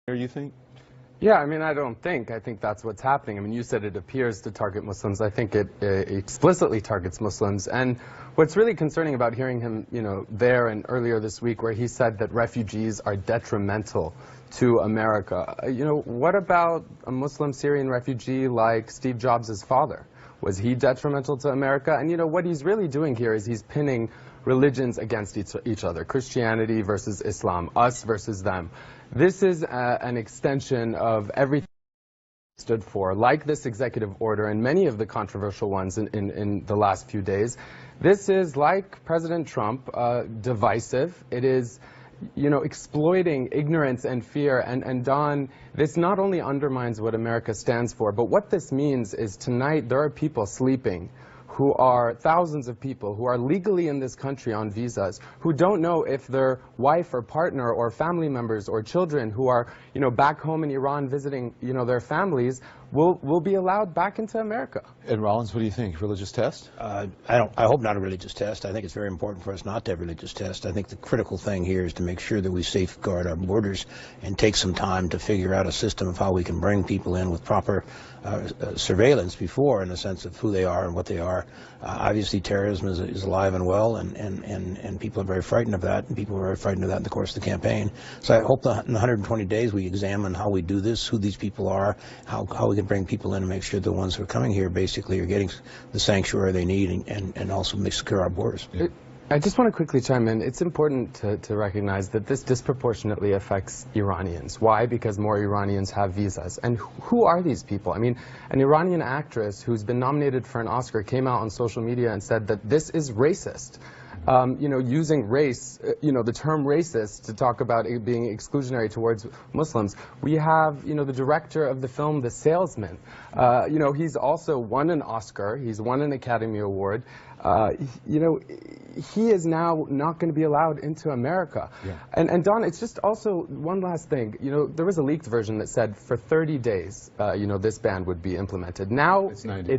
You think? Yeah, I mean, I think that's what's happening. I mean, you said it appears to target Muslims. I think it explicitly targets Muslims. And what's really concerning about hearing him, there and earlier this week where he said that refugees are detrimental to America. What about a Muslim Syrian refugee like Steve Jobs' father? Was he detrimental to America? And what he's really doing here is he's pinning religions against each other. Christianity versus Islam, us versus them. This is an extension of everything he stood for, like this executive order and many of the controversial ones in the last few days. This is, like President Trump, divisive. It is exploiting ignorance and fear. And Don, this not only undermines what America stands for, but what this means is tonight there are people sleeping who are thousands of people who are legally in this country on visas, who don't know if their wife or partner or family members or children who are, back home in Iran visiting, their families will be allowed back into America. And Rollins, what do you think? Religious test? I hope not a religious test. I think it's very important for us not to have religious tests. I think the critical thing here is to make sure that we safeguard our borders and take some time to figure out a system of how we can bring people in with proper surveillance before, in the sense of who they are and what they are. Obviously, terrorism is alive and well, and people are very frightened of that, and people are very frightened of that in the course of the campaign. So I hope that in 120 days we examine how we do this, who these people are, how we can bring people in and make sure the ones who are coming here basically are getting the sanctuary they need, and also secure our borders. Yeah. I just want to quickly chime in. It's important to recognize that this disproportionately affects Iranians. Why? Because more Iranians have visas. And who are these people? I mean, an Iranian actress who's been nominated for an Oscar came out on social media and said that this is racist. Using race, the term racist to talk about it being exclusionary towards Muslims. We have, the director of the film The Salesman. He's also won an Oscar. He's won an Academy Award. He is now not going to be allowed into America. Yeah. And Don, it's just also one last thing. There was a leaked version that said for 30 days, this ban would be implemented. Now it's 90.